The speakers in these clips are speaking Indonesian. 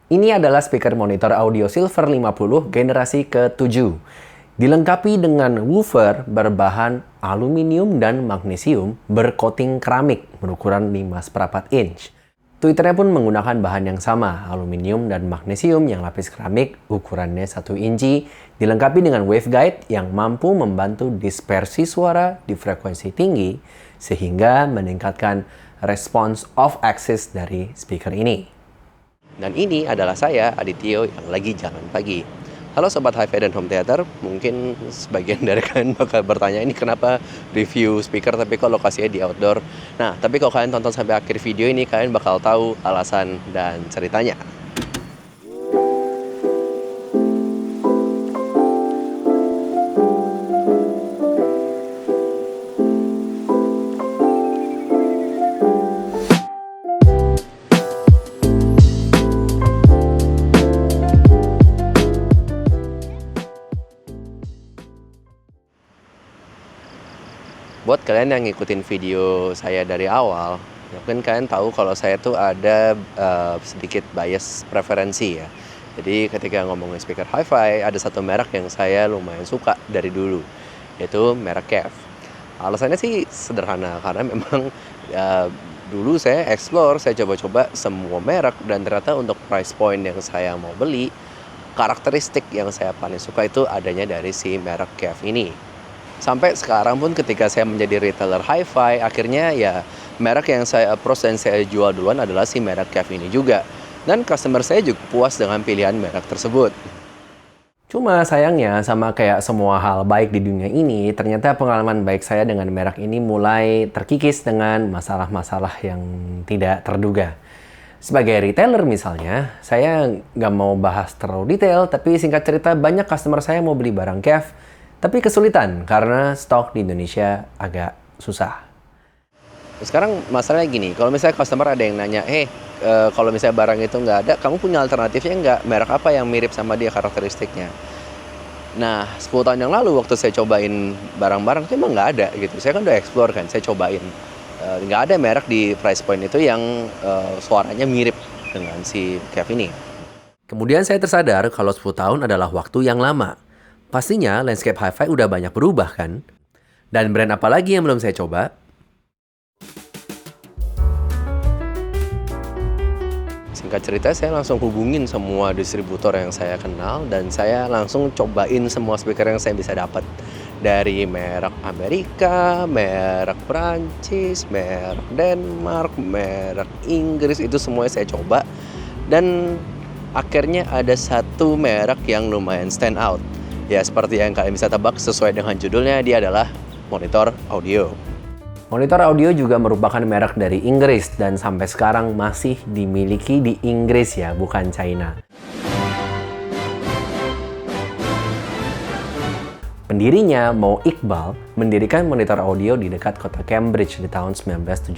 Ini adalah speaker monitor audio Silver 50 generasi ke-7. Dilengkapi dengan woofer berbahan aluminium dan magnesium bercoating keramik berukuran 5/4 inch. Tweeternya pun menggunakan bahan yang sama, aluminium dan magnesium yang lapis keramik ukurannya 1 inci, dilengkapi dengan waveguide yang mampu membantu dispersi suara di frekuensi tinggi sehingga meningkatkan respons off-axis dari speaker ini. Dan ini adalah saya, Adityo, yang lagi jalan pagi. Halo Sobat Hi-Fi dan Home Theater, mungkin sebagian dari kalian bakal bertanya ini kenapa review speaker tapi kok lokasinya di outdoor. Nah, tapi kalau kalian tonton sampai akhir video ini, kalian bakal tahu alasan dan ceritanya. Buat kalian yang ngikutin video saya dari awal, mungkin kalian tahu kalau saya tuh ada sedikit bias preferensi ya. Jadi ketika ngomongin speaker hi-fi, ada satu merek yang saya lumayan suka dari dulu, yaitu merek KEF. Alasannya sih sederhana, karena memang dulu saya explore, saya coba-coba semua merek, dan ternyata untuk price point yang saya mau beli, karakteristik yang saya paling suka itu adanya dari si merek KEF ini. Sampai sekarang pun ketika saya menjadi retailer hi-fi, akhirnya ya merek yang saya approach dan saya jual duluan adalah si merek KEF ini juga. Dan customer saya juga puas dengan pilihan merek tersebut. Cuma sayangnya sama kayak semua hal baik di dunia ini, ternyata pengalaman baik saya dengan merek ini mulai terkikis dengan masalah-masalah yang tidak terduga. Sebagai retailer misalnya, saya nggak mau bahas terlalu detail, tapi singkat cerita banyak customer saya mau beli barang KEF, tapi kesulitan karena stok di Indonesia agak susah. Sekarang masalahnya gini, kalau misalnya customer ada yang nanya, kalau misalnya barang itu nggak ada, kamu punya alternatifnya nggak? Merek apa yang mirip sama dia karakteristiknya? Nah, 10 tahun yang lalu waktu saya cobain barang-barang itu emang nggak ada gitu. Saya kan udah explore kan, saya cobain. Nggak ada merek di price point itu yang suaranya mirip dengan si KEF ini. Kemudian saya tersadar kalau 10 tahun adalah waktu yang lama. Pastinya landscape hi-fi udah banyak berubah kan? Dan brand apa lagi yang belum saya coba? Singkat cerita, saya langsung hubungin semua distributor yang saya kenal dan saya langsung cobain semua speaker yang saya bisa dapat. Dari merek Amerika, merek Prancis, merek Denmark, merek Inggris, itu semuanya saya coba. Dan akhirnya ada satu merek yang lumayan stand out. Ya, seperti yang kalian bisa tebak sesuai dengan judulnya, dia adalah monitor audio. Monitor audio juga merupakan merek dari Inggris dan sampai sekarang masih dimiliki di Inggris ya, bukan China. Pendirinya, Mo Iqbal, mendirikan monitor audio di dekat kota Cambridge di tahun 1972.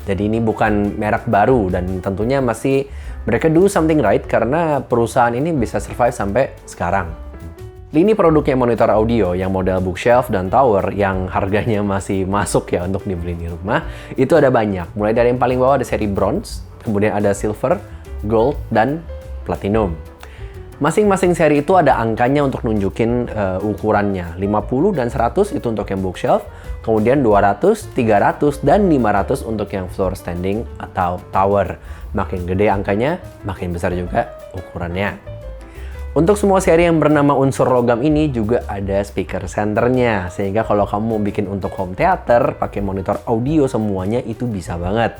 Jadi ini bukan merek baru dan tentunya masih mereka do something right karena perusahaan ini bisa survive sampai sekarang. Lini produknya monitor audio yang model bookshelf dan tower yang harganya masih masuk ya untuk dibeli di rumah, itu ada banyak. Mulai dari yang paling bawah ada seri bronze, kemudian ada silver, gold, dan platinum. Masing-masing seri itu ada angkanya untuk nunjukin ukurannya. 50 dan 100 itu untuk yang bookshelf, kemudian 200, 300, dan 500 untuk yang floor standing atau tower. Makin gede angkanya, makin besar juga ukurannya. Untuk semua seri yang bernama unsur logam ini juga ada speaker centernya, sehingga kalau kamu mau bikin untuk home theater pakai monitor audio semuanya itu bisa banget.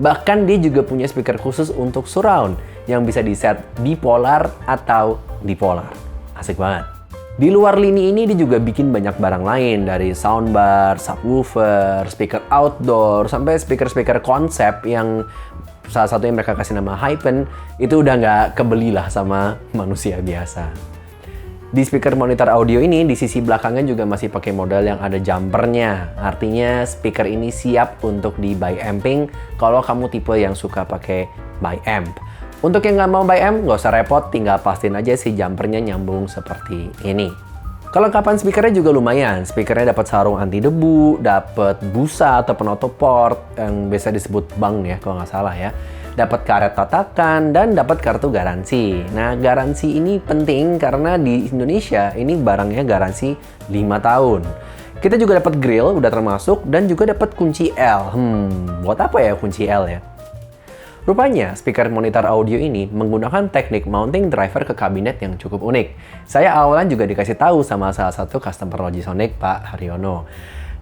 Bahkan dia juga punya speaker khusus untuk surround yang bisa di-set bipolar atau dipolar. Asik banget. Di luar lini ini dia juga bikin banyak barang lain, dari soundbar, subwoofer, speaker outdoor, sampai speaker-speaker konsep yang salah satu yang mereka kasih nama Hypen, itu udah nggak kebelilah sama manusia biasa. Di speaker monitor audio ini, di sisi belakangnya juga masih pakai model yang ada jumpernya. Artinya speaker ini siap untuk di bi-amping kalau kamu tipe yang suka pakai bi-amp. Untuk yang nggak mau bi-amp, nggak usah repot, tinggal pastiin aja si jumpernya nyambung seperti ini. Kelengkapan speakernya juga lumayan. Speakernya dapat sarung anti debu, dapat busa atau penutup port yang biasa disebut bang ya kalau nggak salah ya. dapat karet tatakan, dan dapat kartu garansi. Nah, garansi ini penting karena di Indonesia ini barangnya garansi 5 tahun. Kita juga dapat grill, udah termasuk, dan juga dapat kunci L. Buat apa ya kunci L ya? Rupanya, speaker monitor audio ini menggunakan teknik mounting driver ke kabinet yang cukup unik. Saya awalnya juga dikasih tahu sama salah satu customer Logisonic, Pak Haryono.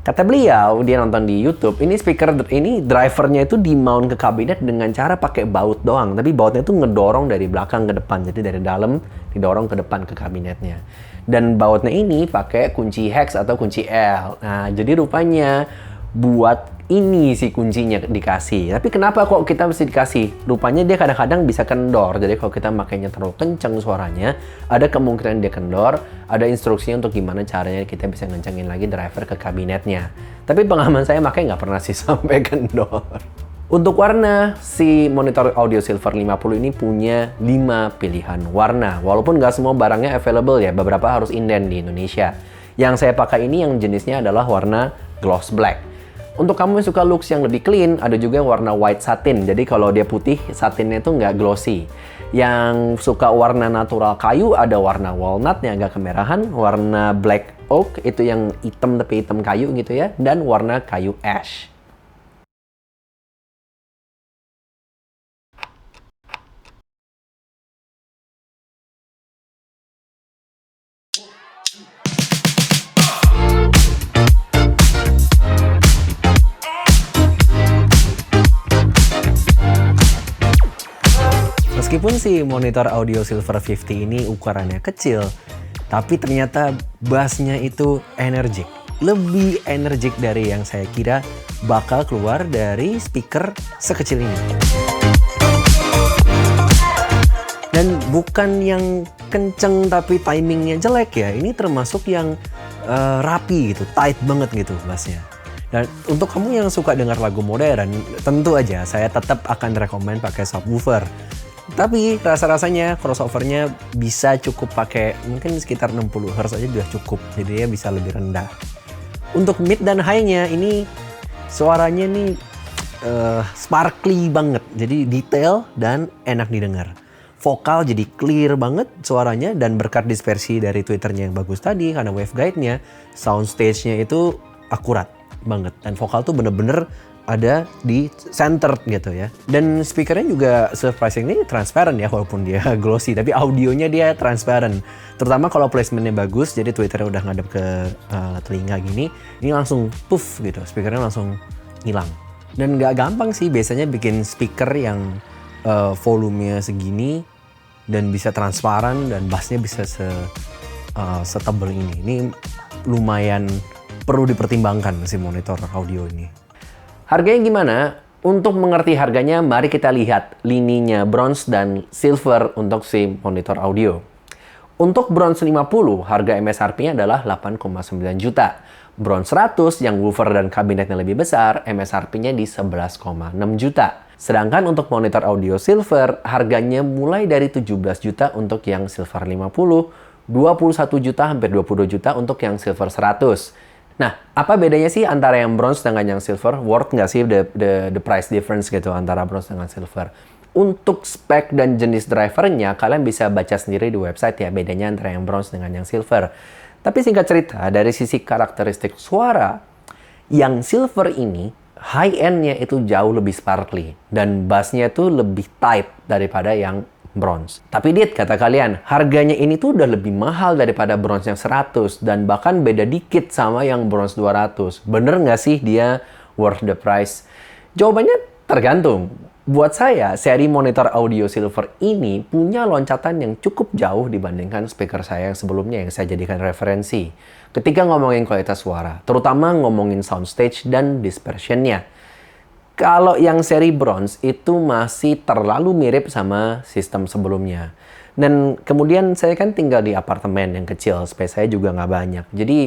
Kata beliau, dia nonton di YouTube, ini speaker ini drivernya itu di-mount ke kabinet dengan cara pakai baut doang. Tapi bautnya itu ngedorong dari belakang ke depan, jadi dari dalam didorong ke depan ke kabinetnya. Dan bautnya ini pakai kunci hex atau kunci L. Nah, jadi rupanya buat ini sih kuncinya dikasih. Tapi kenapa kok kita mesti dikasih? Rupanya dia kadang-kadang bisa kendor. Jadi kalau kita makainya terlalu kenceng suaranya, ada kemungkinan dia kendor. Ada instruksinya untuk gimana caranya kita bisa ngencengin lagi driver ke kabinetnya. Tapi pengalaman saya makanya nggak pernah sih sampai kendor. Untuk warna, si monitor audio Silver 50 ini punya 5 pilihan warna. Walaupun nggak semua barangnya available ya, beberapa harus inden di Indonesia. Yang saya pakai ini yang jenisnya adalah warna gloss black. Untuk kamu yang suka looks yang lebih clean, ada juga yang warna white satin. Jadi kalau dia putih, satinnya itu nggak glossy. Yang suka warna natural kayu, ada warna walnut yang agak kemerahan, warna black oak itu yang hitam tapi hitam kayu gitu ya, dan warna kayu ash. Meskipun si monitor audio Silver 50 ini ukurannya kecil, tapi ternyata bassnya itu energik. Lebih energik dari yang saya kira bakal keluar dari speaker sekecil ini. Dan bukan yang kenceng tapi timingnya jelek ya, ini termasuk yang rapi gitu, tight banget gitu bassnya. Dan untuk kamu yang suka dengar lagu modern, tentu aja saya tetap akan rekomen pakai subwoofer. Tapi rasa-rasanya crossovernya bisa cukup pakai mungkin sekitar 60 Hz aja udah cukup. Jadi ya bisa lebih rendah. Untuk mid dan high-nya ini suaranya nih sparkly banget. Jadi detail dan enak didengar. Vokal jadi clear banget suaranya dan berkat dispersi dari Twitternya yang bagus tadi karena waveguide-nya, soundstage-nya itu akurat banget. Dan vokal tuh bener-bener ada di center gitu ya. Dan speakernya juga surprisingly transparent ya, walaupun dia glossy, tapi audionya dia transparent. Terutama kalau placementnya bagus, jadi Twitternya udah ngadep ke telinga gini, ini langsung puff gitu, speakernya langsung hilang. Dan nggak gampang sih biasanya bikin speaker yang volumenya segini dan bisa transparan dan bassnya bisa setebal ini. Ini lumayan perlu dipertimbangkan si monitor audio ini. Harganya gimana? Untuk mengerti harganya, mari kita lihat lininya bronze dan silver untuk si monitor audio. Untuk bronze 50, harga MSRP-nya adalah 8,9 juta. Bronze 100 yang woofer dan kabinetnya lebih besar, MSRP-nya di 11,6 juta. Sedangkan untuk monitor audio silver, harganya mulai dari 17 juta untuk yang silver 50, 21 juta hampir 22 juta untuk yang silver 100. Nah, apa bedanya sih antara yang bronze dengan yang silver? Worth nggak sih the price difference gitu antara bronze dengan silver? Untuk spek dan jenis drivernya, kalian bisa baca sendiri di website ya, bedanya antara yang bronze dengan yang silver. Tapi singkat cerita, dari sisi karakteristik suara, yang silver ini, high-end-nya itu jauh lebih sparkly. Dan bass-nya itu lebih tight daripada yang bronze. Tapi Dit, kata kalian, harganya ini tuh udah lebih mahal daripada bronze yang 100 dan bahkan beda dikit sama yang bronze 200. Bener nggak sih dia worth the price? Jawabannya tergantung. Buat saya, seri monitor audio silver ini punya loncatan yang cukup jauh dibandingkan speaker saya yang sebelumnya yang saya jadikan referensi. Ketika ngomongin kualitas suara, terutama ngomongin soundstage dan dispersion-nya. Kalau yang seri bronze itu masih terlalu mirip sama sistem sebelumnya. Dan kemudian saya kan tinggal di apartemen yang kecil, space saya juga nggak banyak. Jadi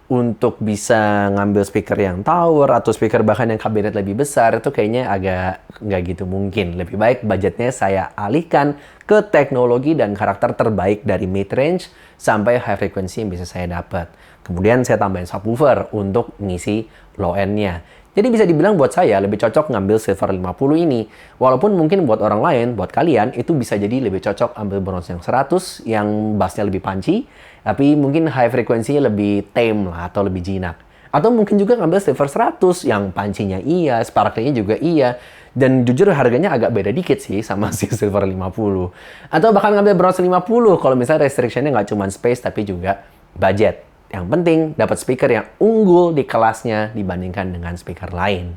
untuk bisa ngambil speaker yang tower atau speaker bahkan yang kabinet lebih besar itu kayaknya agak nggak gitu mungkin. Lebih baik budgetnya saya alihkan ke teknologi dan karakter terbaik dari mid-range sampai high frequency yang bisa saya dapat. Kemudian saya tambahin subwoofer untuk ngisi low end-nya. Jadi bisa dibilang buat saya lebih cocok ngambil silver 50 ini. Walaupun mungkin buat orang lain, buat kalian, itu bisa jadi lebih cocok ambil bronze yang 100, yang bassnya lebih punchy, tapi mungkin high frequency lebih tame lah, atau lebih jinak. Atau mungkin juga ngambil silver 100, yang punchy-nya iya, sparkling-nya juga iya. Dan jujur harganya agak beda dikit sih sama si silver 50. Atau bahkan ngambil bronze 50, kalau misalnya restriction-nya nggak cuma space, tapi juga budget. Yang penting, dapat speaker yang unggul di kelasnya dibandingkan dengan speaker lain.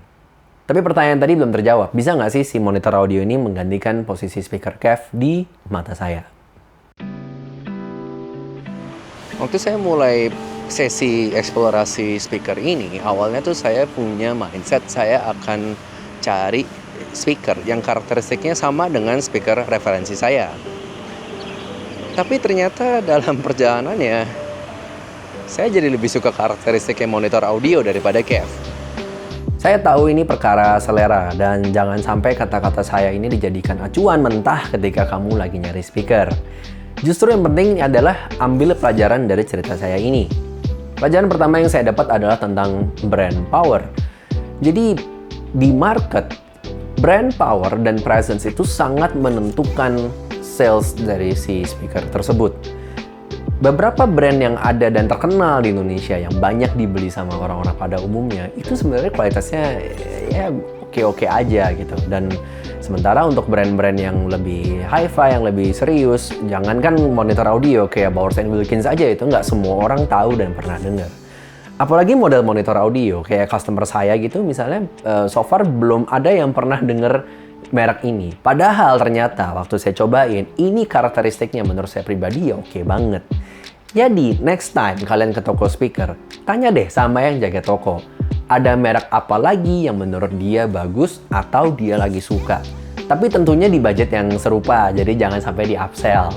Tapi pertanyaan tadi belum terjawab. Bisa nggak sih si monitor audio ini menggantikan posisi speaker Kev di mata saya? Waktu saya mulai sesi eksplorasi speaker ini, awalnya tuh saya punya mindset saya akan cari speaker yang karakteristiknya sama dengan speaker referensi saya. Tapi ternyata dalam perjalanannya, saya jadi lebih suka karakteristiknya monitor audio daripada Kev. Saya tahu ini perkara selera, dan jangan sampai kata-kata saya ini dijadikan acuan mentah ketika kamu lagi nyari speaker. Justru yang penting adalah ambil pelajaran dari cerita saya ini. Pelajaran pertama yang saya dapat adalah tentang brand power. Jadi di market, brand power dan presence itu sangat menentukan sales dari si speaker tersebut. Beberapa brand yang ada dan terkenal di Indonesia yang banyak dibeli sama orang-orang pada umumnya, itu sebenarnya kualitasnya ya oke-oke aja gitu. Dan sementara untuk brand-brand yang lebih hi-fi, yang lebih serius, jangankan monitor audio kayak Bowers & Wilkins aja, itu nggak semua orang tahu dan pernah dengar. Apalagi model monitor audio, kayak customer saya gitu misalnya, so far belum ada yang pernah denger merek ini. Padahal ternyata waktu saya cobain, ini karakteristiknya menurut saya pribadi ya oke banget. Jadi, next time kalian ke toko speaker, tanya deh sama yang jaga toko. Ada merek apa lagi yang menurut dia bagus atau dia lagi suka. Tapi tentunya di budget yang serupa, jadi jangan sampai di upsell.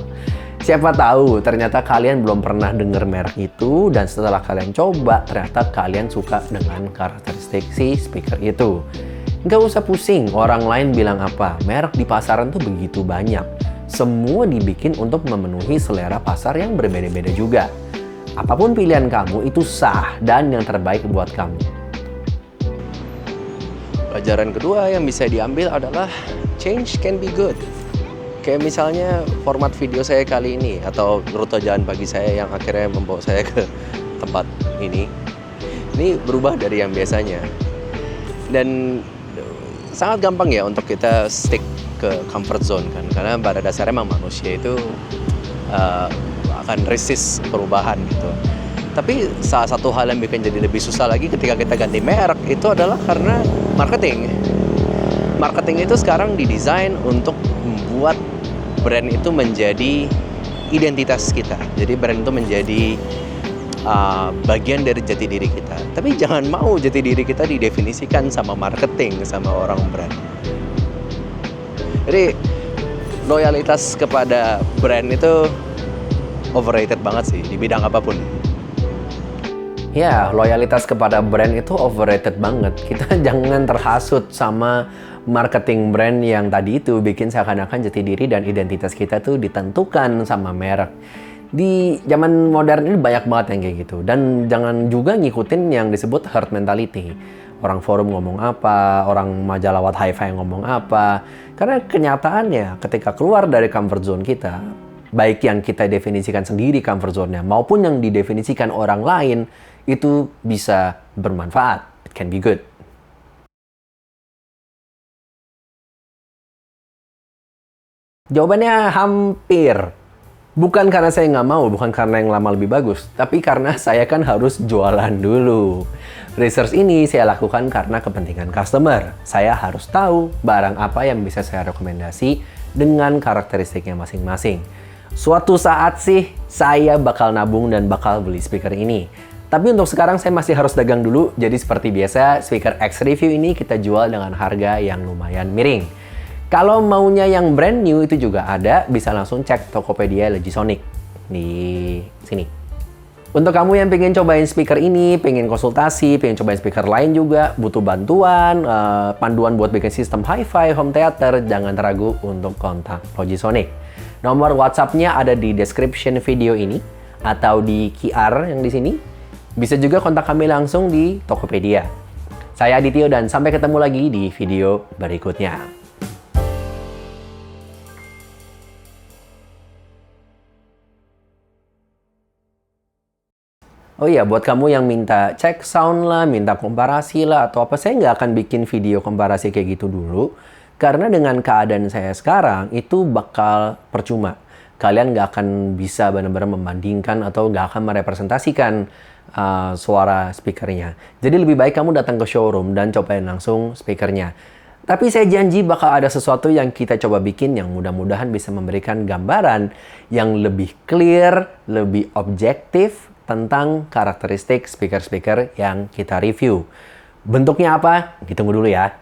Siapa tahu ternyata kalian belum pernah denger merek itu, dan setelah kalian coba, ternyata kalian suka dengan karakteristik si speaker itu. Nggak usah pusing orang lain bilang apa, merek di pasaran tuh begitu banyak. Semua dibikin untuk memenuhi selera pasar yang berbeda-beda juga. Apapun pilihan kamu itu sah dan yang terbaik buat kamu. Pelajaran kedua yang bisa diambil adalah change can be good. Kayak misalnya format video saya kali ini atau rute jalan pagi saya yang akhirnya membawa saya ke tempat ini. Ini berubah dari yang biasanya. Dan sangat gampang ya untuk kita stick ke comfort zone kan, karena pada dasarnya memang manusia itu akan resist perubahan gitu. Tapi salah satu hal yang bikin jadi lebih susah lagi ketika kita ganti merek itu adalah karena marketing. Marketing itu sekarang didesain untuk membuat brand itu menjadi identitas kita. Jadi brand itu menjadi bagian dari jati diri kita. Tapi jangan mau jati diri kita didefinisikan sama marketing, sama orang brand. Jadi loyalitas kepada brand itu overrated banget sih di bidang apapun. Ya, loyalitas kepada brand itu overrated banget. Kita jangan terhasut sama marketing brand yang tadi itu bikin seakan-akan jati diri dan identitas kita tuh ditentukan sama merek. Di zaman modern ini banyak banget yang kayak gitu. Dan jangan juga ngikutin yang disebut herd mentality. Orang forum ngomong apa, orang majalah What Hi-Fi ngomong apa. Karena kenyataannya ketika keluar dari comfort zone kita, baik yang kita definisikan sendiri comfort zone-nya maupun yang didefinisikan orang lain, itu bisa bermanfaat. It can be good. Jawabannya hampir. Bukan karena saya nggak mau, bukan karena yang lama lebih bagus, tapi karena saya kan harus jualan dulu. Research ini saya lakukan karena kepentingan customer. Saya harus tahu barang apa yang bisa saya rekomendasi dengan karakteristiknya masing-masing. Suatu saat sih, saya bakal nabung dan bakal beli speaker ini. Tapi untuk sekarang saya masih harus dagang dulu, jadi seperti biasa, speaker X Review ini kita jual dengan harga yang lumayan miring. Kalau maunya yang brand new itu juga ada, bisa langsung cek Tokopedia Logisonic di sini. Untuk kamu yang pengen cobain speaker ini, pengen konsultasi, pengen cobain speaker lain juga, butuh bantuan, panduan buat bikin sistem hi-fi, home theater, jangan ragu untuk kontak Logisonic. Nomor WhatsApp-nya ada di description video ini, atau di QR yang di sini. Bisa juga kontak kami langsung di Tokopedia. Saya Adityo dan sampai ketemu lagi di video berikutnya. Oh iya, buat kamu yang minta cek sound lah, minta komparasi lah, atau apa, saya nggak akan bikin video komparasi kayak gitu dulu. Karena dengan keadaan saya sekarang, itu bakal percuma. Kalian nggak akan bisa benar-benar membandingkan atau nggak akan merepresentasikan suara speakernya. Jadi lebih baik kamu datang ke showroom dan cobain langsung speakernya. Tapi saya janji bakal ada sesuatu yang kita coba bikin yang mudah-mudahan bisa memberikan gambaran yang lebih clear, lebih objektif, tentang karakteristik speaker-speaker yang kita review. Bentuknya apa? Ditunggu dulu ya.